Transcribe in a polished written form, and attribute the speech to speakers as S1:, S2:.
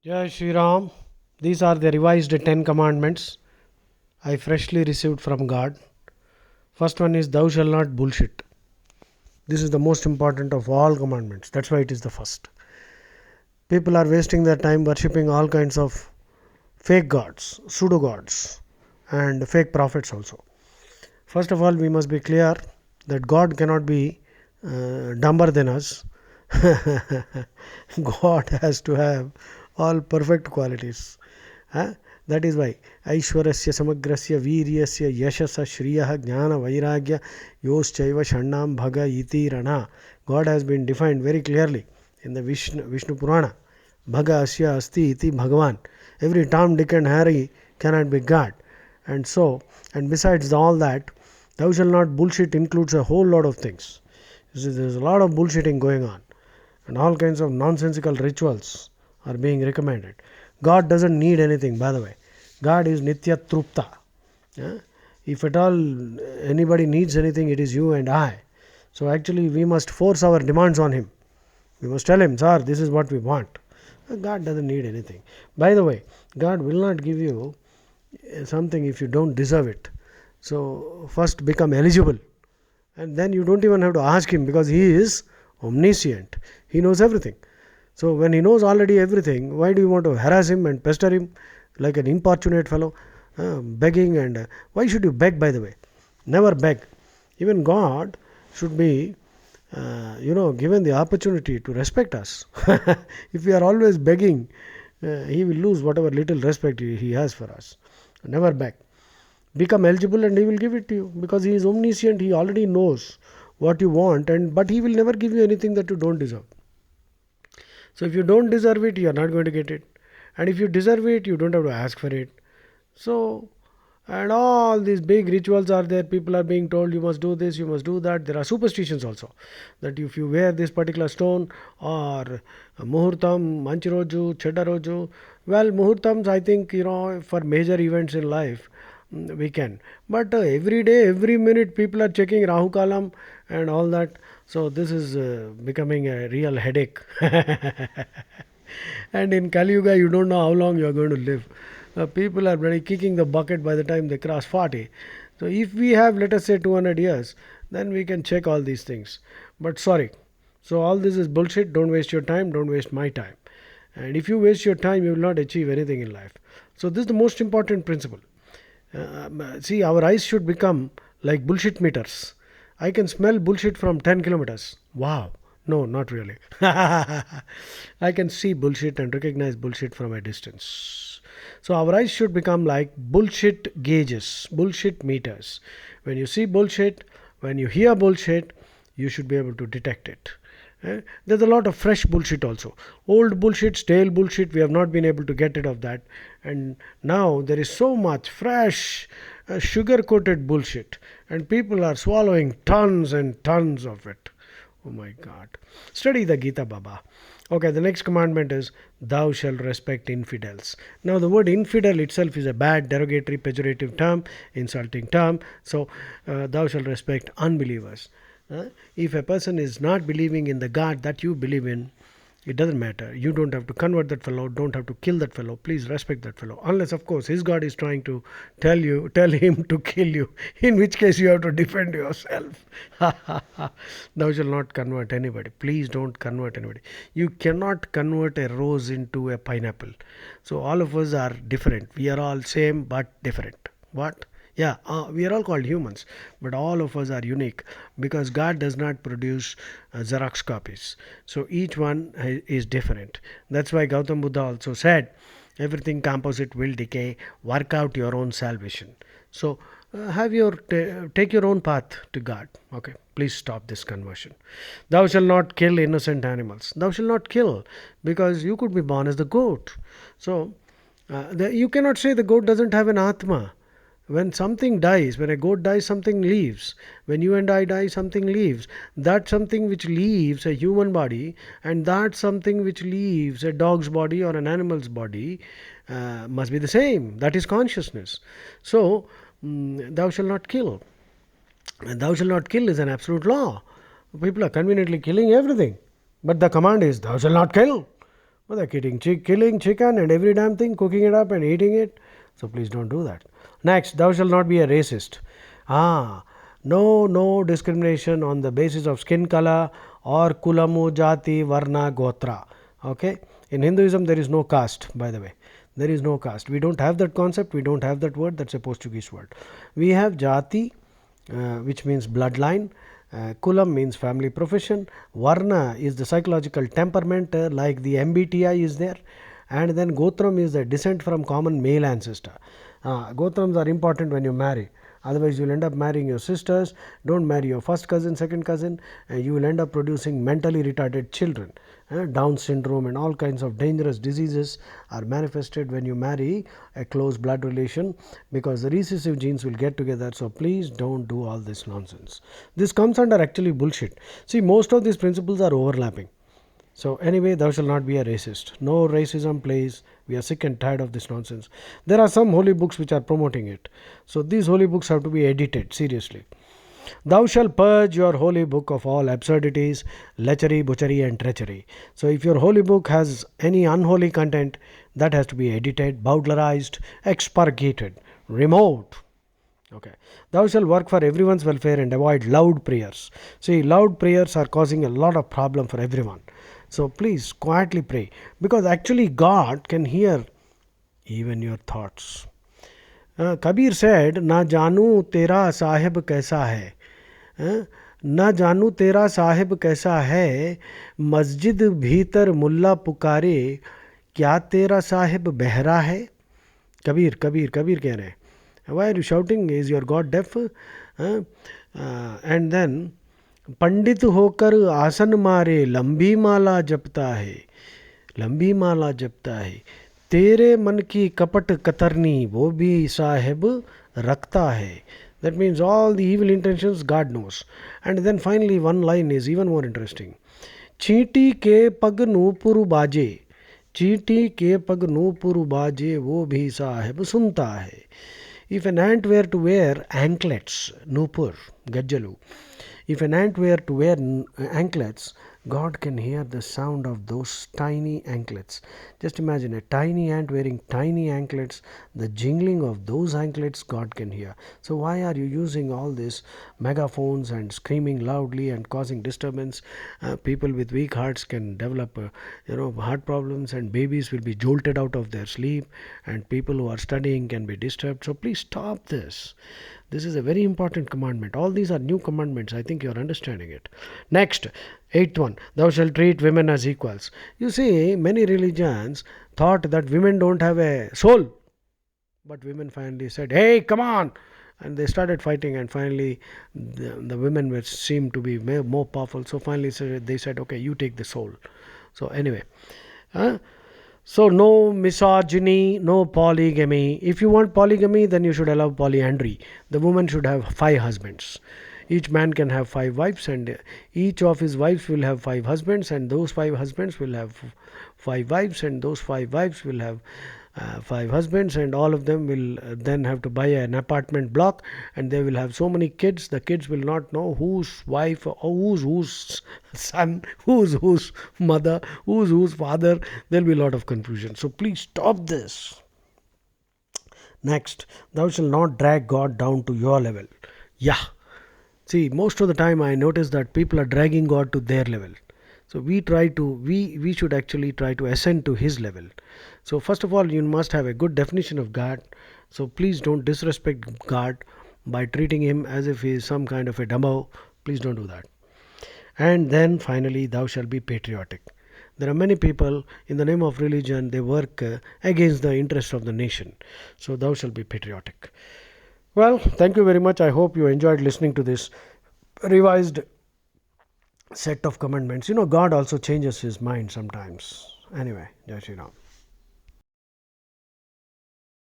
S1: Jai Shri Ram. These are the revised 10 commandments I freshly received from God. First one is thou shalt not bullshit. This is the most important of all commandments. That's why it is the first. People are wasting their time worshipping all kinds of fake gods, pseudo gods, and fake prophets also. First of all, we must be clear that God cannot be dumber than us. God has to have all perfect qualities. Huh? That is why Aishwarasya Samagrasya Viryasya Yashasa Shriya Jnana Vairagya Yoschaiva Shannam Bhaga Iti Rana. God has been defined very clearly in the Vishnu Purana. Bhaga Asya Asti Iti Bhagavan. Every Tom, Dick and Harry cannot be God. And so, and besides all that, thou shalt not bullshit includes a whole lot of things. You see, there's a lot of bullshitting going on, and all kinds of nonsensical rituals are being recommended. God doesn't need anything, by the way. God is Nitya Trupta. Yeah? If at all anybody needs anything, it is you and I. So actually, we must force our demands on Him. We must tell Him, Sir, this is what we want. God doesn't need anything. By the way, God will not give you something if you don't deserve it. So, first become eligible, and then you don't even have to ask Him because He is omniscient. He knows everything. So, when He knows already everything, why do you want to harass Him and pester Him like an importunate fellow? Begging and why should you beg, by the way? Never beg. Even God should be given the opportunity to respect us. If we are always begging, He will lose whatever little respect He has for us. Never beg. Become eligible and He will give it to you because He is omniscient. He already knows what you want, but He will never give you anything that you don't deserve. So if you don't deserve it, you are not going to get it. And if you deserve it, you don't have to ask for it. So, and all these big rituals are there. People are being told you must do this, you must do that. There are superstitions also that if you wear this particular stone or muhurtam, manchiroju, cheddaroju. Well, muhurtams, I think, for major events in life, we can. But every day, every minute, people are checking Rahu Kalam and all that. So this is becoming a real headache. And in Kali Yuga, you don't know how long you are going to live. People are really kicking the bucket by the time they cross 40. So if we have, let us say, 200 years, then we can check all these things. But sorry. So all this is bullshit. Don't waste your time. Don't waste my time. And if you waste your time, you will not achieve anything in life. So this is the most important principle. See, our eyes should become like bullshit meters. I can smell bullshit from 10 kilometers. Wow. No, not really. I can see bullshit and recognize bullshit from a distance. So our eyes should become like bullshit gauges, bullshit meters. When you see bullshit, when you hear bullshit, you should be able to detect it. There's a lot of fresh bullshit also. Old bullshit, stale bullshit, we have not been able to get rid of that. And now there is so much fresh, sugar coated bullshit. And people are swallowing tons and tons of it. Oh my God. Study the Gita, Baba. Okay, the next commandment is thou shalt respect infidels. Now, the word infidel itself is a bad, derogatory, pejorative term, insulting term. So, thou shalt respect unbelievers. If a person is not believing in the God that you believe in, it doesn't matter. You don't have to convert that fellow, don't have to kill that fellow. Please respect that fellow. Unless, of course, his God is trying to tell him to kill you, in which case you have to defend yourself. Thou shalt not convert anybody. Please don't convert anybody. You cannot convert a rose into a pineapple. So all of us are different. We are all same but different. What? Yeah, we are all called humans, but all of us are unique because God does not produce Xerox copies. So each one is different. That's why Gautam Buddha also said, everything composite will decay, work out your own salvation. So take your own path to God. Okay, please stop this conversion. Thou shalt not kill innocent animals. Thou shalt not kill because you could be born as the goat. So you cannot say the goat doesn't have an atma. When something dies, when a goat dies, something leaves. When you and I die, something leaves. That something which leaves a human body and that something which leaves a dog's body or an animal's body must be the same. That is consciousness. So, thou shalt not kill. And thou shalt not kill is an absolute law. People are conveniently killing everything. But the command is, thou shalt not kill. But they're killing chicken and every damn thing, cooking it up and eating it. So please don't do that. Next, thou shalt not be a racist. No discrimination on the basis of skin color or kulamu, jati, varna, gotra. Okay. In Hinduism, there is no caste, by the way. There is no caste. We don't have that concept. We don't have that word. That's a Portuguese word. We have jati, which means bloodline. Kulam means family profession. Varna is the psychological temperament, like the MBTI is there. And then Gotram is the descent from common male ancestor. Gotrams are important when you marry. Otherwise, you will end up marrying your sisters. Don't marry your first cousin, second cousin, and you will end up producing mentally retarded children. Down syndrome and all kinds of dangerous diseases are manifested when you marry a close blood relation, because the recessive genes will get together. So please don't do all this nonsense. This comes under actually bullshit. See, most of these principles are overlapping. So anyway, thou shalt not be a racist. No racism, please. We are sick and tired of this nonsense. There are some holy books which are promoting it. So these holy books have to be edited seriously. Thou shalt purge your holy book of all absurdities, lechery, butchery and treachery. So if your holy book has any unholy content, that has to be edited, bowdlerized, expurgated, removed. Okay. Thou shalt work for everyone's welfare and avoid loud prayers. See, loud prayers are causing a lot of problem for everyone. So please quietly pray, because actually God can hear even your thoughts. Kabir said, "Na janu tera sahib kaisa hai." ना जानू तेरा साहिब कैसा है, मस्जिद भीतर मुल्ला पुकारे, क्या तेरा साहिब बहरा है. कबीर कबीर कबीर कह रहे हैं, why are you shouting? Is your God deaf? And then, पंडित होकर आसन मारे, लंबी माला जपता है, लंबी माला जपता है, तेरे मन की कपट कतरनी वो भी साहिब रखता है. That means all the evil intentions God knows. And then finally one line is even more interesting. चींटी के पग नूपुर बाजे, चींटी के पग नूपुर बाजे वो भी साहिब सुनता है. If an ant were to wear anklets, nupur, gajjalu, if an ant were to wear anklets, God can hear the sound of those tiny anklets. Just imagine a tiny ant wearing tiny anklets, the jingling of those anklets God can hear. So why are you using all these megaphones and screaming loudly and causing disturbance? People with weak hearts can develop heart problems, and babies will be jolted out of their sleep, and people who are studying can be disturbed. So please stop this. This is a very important commandment. All these are new commandments. I think you are understanding it. Next, 8th one, thou shalt treat women as equals. You see, many religions thought that women don't have a soul. But women finally said, hey, come on. And they started fighting, and finally the women were seemed to be more powerful. So finally they said, okay, you take the soul. So anyway, so no misogyny, no polygamy. If you want polygamy, then you should allow polyandry. The woman should have 5 husbands. Each man can have 5 wives, and each of his wives will have 5 husbands, and those 5 husbands will have 5 wives, and those 5 wives will have 5 husbands, and all of them will then have to buy an apartment block, and they will have so many kids. The kids will not know whose wife or whose son, whose mother, whose father. There will be a lot of confusion. So please stop this. Next, thou shalt not drag God down to your level. Yeah. See, most of the time I notice that people are dragging God to their level. So we should actually try to ascend to his level. So first of all, you must have a good definition of God. So please don't disrespect God by treating him as if he is some kind of a dumbo. Please don't do that. And then finally, thou shalt be patriotic. There are many people, in the name of religion, they work against the interest of the nation. So thou shalt be patriotic. Well, thank you very much. I hope you enjoyed listening to this revised set of commandments. God also changes his mind sometimes. Anyway, Jai Shri Ram.